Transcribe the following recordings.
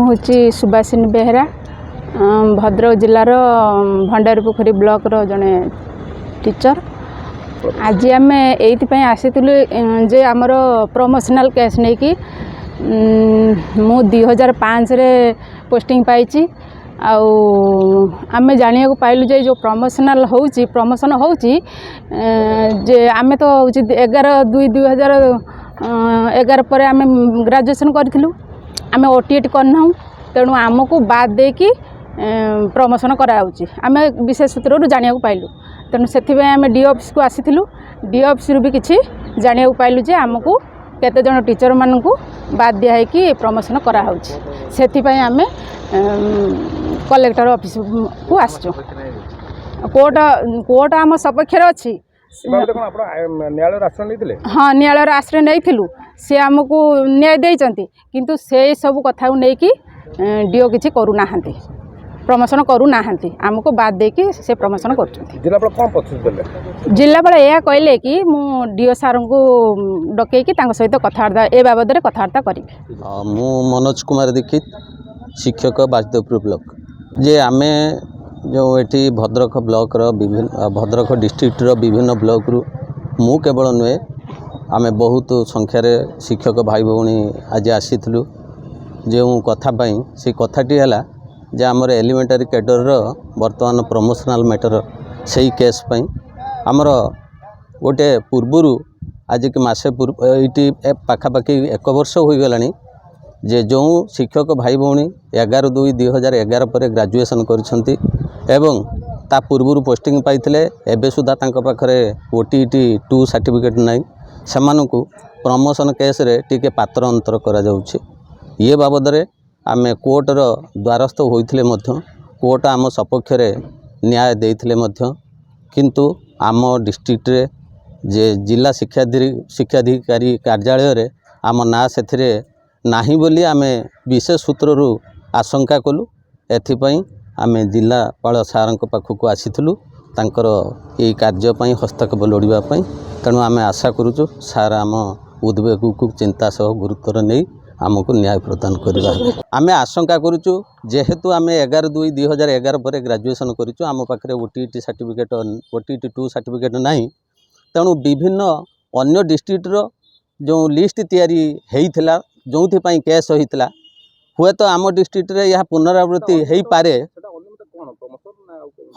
हूँ सुभाषिनी बेहेरा भद्रक जिलार भंडारीपोखरी ब्लॉक रो जने टीचर। आज आम ये आसीलु जे आमर प्रमोशनल केस नहीं कि मु 2005 रे पोस्टिंग पाई आम जाना पाइलु जे जो प्रमोशनल प्रमोशन होची जे आम तो 11/2/2011 पर आम ग्रेजुएशन करूँ आम ओटीएटी करना तेणु आमको बाद दे कि प्रमोशन कराऊँच आम विशेष सूत्र जाना पाइलु तेणु से आम डी ऑफिस को आसीलु डी ऑफिस भी किसी जाना पाइलु जे आमको केते जन टीचर मानू बाद दिया कि प्रमोशन कराऊँच से आम कलेक्टर ऑफिस को आसचु कोर्ट आम सपक्ष अच्छी। हाँ न्यायालय आश्रय नहीं सी आमको न्याय देती किंतु से सब कथा नहीं डीओ किसी करूना प्रमोशन करूना आमको बाद देकी से प्रमोशन कर जिलापाल यह कहले कि मु डीओ सार को डकईकि सहित कथबार्ता ए बाबद में कथबार्ता करी। मु मनोज कुमार दीक्षित शिक्षक बासदेवपुर ब्लॉक जे आमे जो ये भद्रक ब्लॉक विभिन्न भद्रक डिस्ट्रिक्ट विभिन्न ब्लॉक रु मु केवल नुहे आमे बहुत संख्यार शिक्षक भाई भौणी आज आसीलु जो कथापाई से कथाटी है जे आमर एलिमेंटारी कैडर वर्तमान प्रमोशनल मैटर से केस पाई आमर गोटे पूर्वर आज की मासे ये पाखापाखि 1 वर्ष हो गला जे जो शिक्षक भाई भौणी 11/2/2011 पर ग्रेजुएशन करछंती एवं ता पूर्वर पोस्टिंग पाइथिले एबे सुधा तांको पाखरे ओटीटी 2 सर्टिफिकेट नाही सेमानकु प्रमोशन केस रे टिके पात्र अंतर करा जाउछि। ये बाबद रे आमे कोर्ट रो द्वारस्थ होइथिले मध्य कोर्ट आम सपक्ष रे न्याय देइथिले मध्य किंतु आम डिस्ट्रिक्ट रे जे जिला शिक्षाधिकारी कार्यालय रे आम ना सेथिरे नाही बोली आमे विशेष सूत्ररू आशंका कलु एथिपई आमे जिलापाल सारंक पाखक आसीथिलु तांकर ए कार्य पई हस्तक्षेप लोड़िबा पई तेणु आमे आशा करूछु सार आम उद्वेग को चिंता सह गुरुत्व नहीं आमको न्याय प्रदान करवा आमे आशंका करूछु जेहेतु आमे 11/2/2011 पर ग्रेजुएशन करूछु आम पाखरे ओटीटी सर्टिफिकेट ओटीटी 2 सर्टिफिकेट नाही तेणु विभिन्न अन्य डिस्ट्रिक्ट रो जो लिस्ट तैयारी हेइथिला जोथि पई केस होइतला हुए तो आम डिस्ट्रिक्ट रे यह पुनरावृत्ति हेई पारे।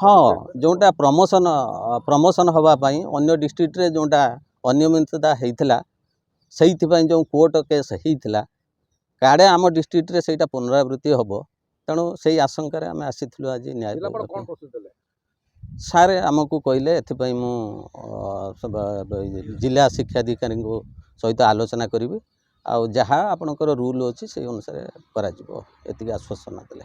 हाँ जोटा प्रमोशन हवा पई अन्य डिस्ट्रिक्ट रे जोटा अनियमितता हेइथिला सेइथि पई जो कोर्ट केस हेइथिला काड़े आम डिस्ट्रिक्ट रे सेटा पुनरावृत्ति हबो तेणु से आशंका आम आसीथिलु आज न्याय सारे आमको कहले एथिपई मु जिला शिक्षाधिकारी सहित आलोचना करी आउ जहाँ आपणकर रूल अच्छी से अनुसार करा एति आश्वासन देले।